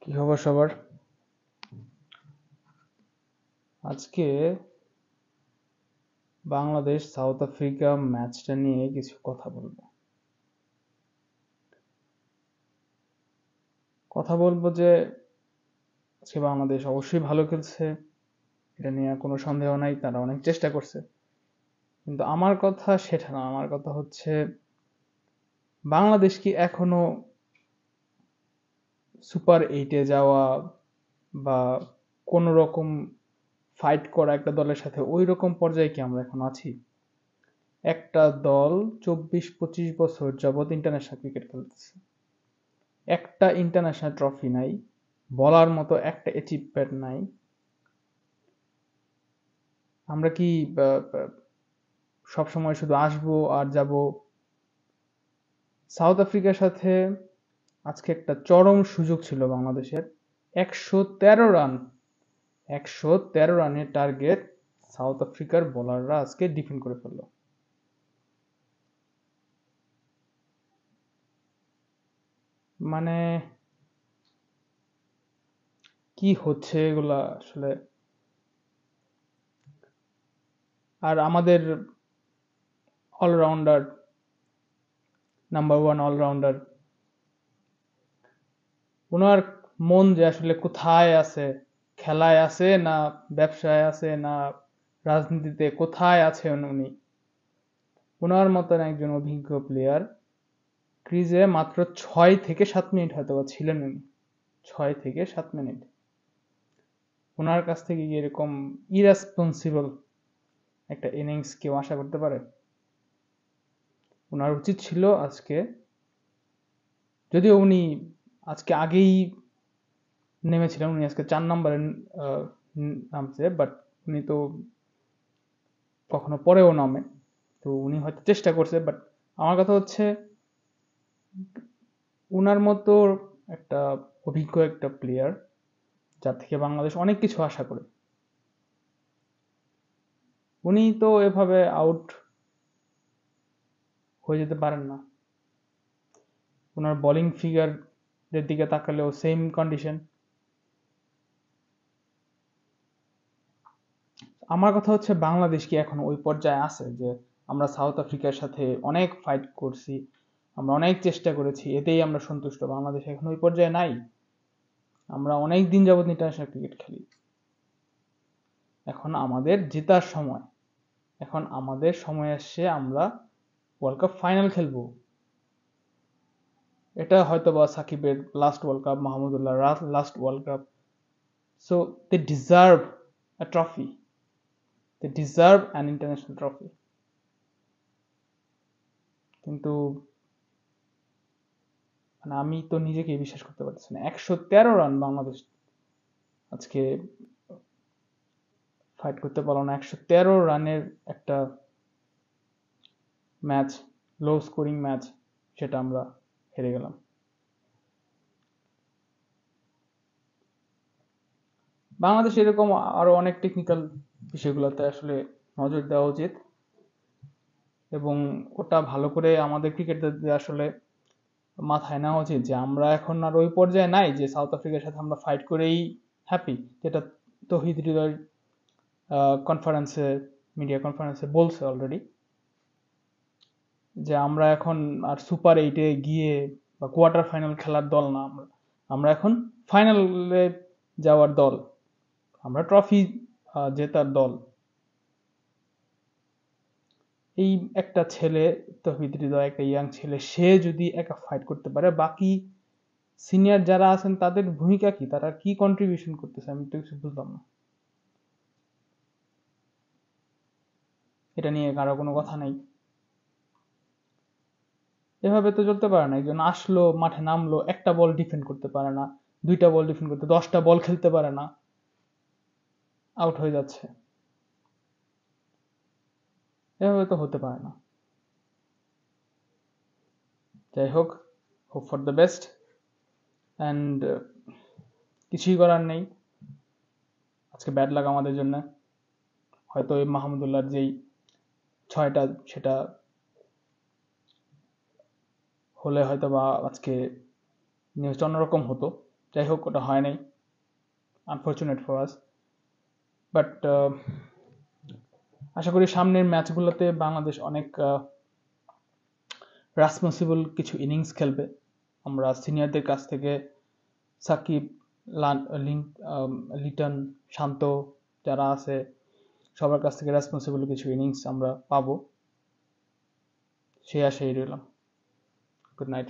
কি খবর সবার? আজকে বাংলাদেশ সাউথ আফ্রিকা ম্যাচটা নিয়ে কিছু কথা বলবো। যে আজকে বাংলাদেশ অবশ্যই ভালো খেলছে, এটা নিয়ে কোনো সন্দেহ নাই, তারা অনেক চেষ্টা করছে। কিন্তু আমার কথা সেটা না, আমার কথা হচ্ছে বাংলাদেশ কি এখনো সুপার এইটে যাওয়া বা কোনো রকম ফাইট করা একটা দলের সাথে ওই রকম পর্যায়ে কি আমরা এখন আছি? একটা দল 24-25 বছর যাবৎ ইন্টারন্যাশনাল ক্রিকেট খেলতেছে, একটা ইন্টারন্যাশনাল ট্রফি নাই, বলার মতো একটা অ্যাচিভমেন্ট নাই। আমরা কি সব সময় শুধু আসবো আর যাব? সাউথ আফ্রিকার সাথে আজকে একটা চরম সুযোগ ছিল বাংলাদেশের। 113 রান, 113 রানের টার্গেট সাউথ আফ্রিকার বোলাররা আজকে ডিফেন্ড করে ফেললো। মানে কি হচ্ছে এগুলা আসলে? আর আমাদের অলরাউন্ডার, নাম্বার ওয়ান অলরাউন্ডার, ওনার মন যে আসলে কোথায় আছে, খেলায় আছে না ব্যবসায় আছে না রাজনীতিতে, কোথায় আছেন উনি? ওনার মতন একজন অভিজ্ঞ প্লেয়ার ক্রিজে মাত্র 6 থেকে 7 মিনিট হয়তো ছিলেন উনি। 6 থেকে 7 মিনিট ওনার কাছ থেকে এরকম ইরেসপন্সিবল একটা ইনিংস কেউ আশা করতে পারে? ওনার উচিত ছিল আজকে, যদিও উনি আজকে আগেই নেমেছিলেন, উনি আজকে 4 নম্বরে নামছে, বাট উনি তো কখনো পরেও নামে, তো উনি হয়তো চেষ্টা করছে। বাট আমার কথা হচ্ছে উনার মতো একটা অভিজ্ঞ একটা প্লেয়ার, যার থেকে বাংলাদেশ অনেক কিছু আশা করে, উনি তো এভাবে আউট হয়ে যেতে পারেন না। ওনার বোলিং ফিগারের দিকে তাকালেও সেম কন্ডিশন। আমার কথা হচ্ছে বাংলাদেশ কি এখন ওই পর্যায়ে আছে যে আমরা সাউথ আফ্রিকার সাথে অনেক ফাইট করছি, আমরা অনেক চেষ্টা করেছি, এতেই আমরা সন্তুষ্ট? বাংলাদেশ এখন ওই পর্যায়ে নাই। আমরা অনেক দিন যাবত ইন্টারন্যাশনাল ক্রিকেট খেলি, এখন আমাদের জেতার সময়, এখন আমাদের সময় আসছে আমরা ওয়ার্ল্ড কাপ ফাইনাল খেলবো। এটা হয়তো বা সাকিবের last world cup, Mahmudullah last world cup, so they deserve a trophy, they deserve an international trophy. কিন্তু মানে আমি তো নিজেকে বিশ্বাস করতে পারছি না, 113 রান বাংলাদেশ আজকে ফাইট করতে পারলো না। 113 রানের একটা ম্যাচ, লো স্কোরিং ম্যাচ, সেটা আমরা হেরে গেলাম। বাংলাদেশ এরকম আরো অনেক টেকনিক্যাল বিষয়গুলোতে আসলে নজর দেওয়া উচিত, এবং ওটা ভালো করে আমাদের ক্রিকেটারদের আসলে মাথায় নেওয়া উচিত যে আমরা এখন আর ওই পর্যায়ে নাই যে সাউথ আফ্রিকার সাথে আমরা ফাইট করেই হ্যাপি, যেটা তৌহিদ হৃদয় কনফারেন্সে, মিডিয়া কনফারেন্সে বলছে অলরেডি, যে আমরা এখন আর সুপার এইটে গিয়ে বা কোয়ার্টার ফাইনাল খেলার দল না, আমরা আমরা এখন ফাইনালে যাওয়ার দল, আমরা ট্রফি জেতার দল। এই একটা ছেলে, তৌহিদ হৃদয় একটা ইয়াং ছেলে, সে যদি একা ফাইট করতে পারে, বাকি সিনিয়র যারা আছেন তাদের ভূমিকা কি, তারা কি কন্ট্রিবিউশন করতেছে, আমি তো কিছু বুঝলাম না। এটা নিয়ে কারো কোনো কথা নাই। এভাবে তো চলতে পারে না। একজন আসলো, মাঠে নামলো, একটা বল ডিফেন্ড করতে পারে না, দুইটা বল ডিফেন্ড করতে, 10টা বল খেলতে পারে না, আউট হয়ে যাচ্ছে। এভাবে তো হতে পারে না। যাই হোক, hope for the best, and কিছুই করার নেই। আজকে ব্যাড লাক আমাদের জন্য। হয়তো এই মাহমুদুল্লাহর যেই 6টা, সেটা হলে হয়তো বা আজকে নিউজটা অন্যরকম হতো। যাই হোক, ওটা হয় নাই, আনফর্চুনেট ফর আস। বাট আশা করি সামনের ম্যাচগুলোতে বাংলাদেশ অনেক রেসপন্সিবল কিছু ইনিংস খেলবে। আমরা সিনিয়রদের কাছ থেকে সাকিব, লিটন, শান্ত যারা আছে সবার কাছ থেকে রেসপন্সিবল কিছু ইনিংস আমরা পাবো, সেই আশাই রইলাম। Good night.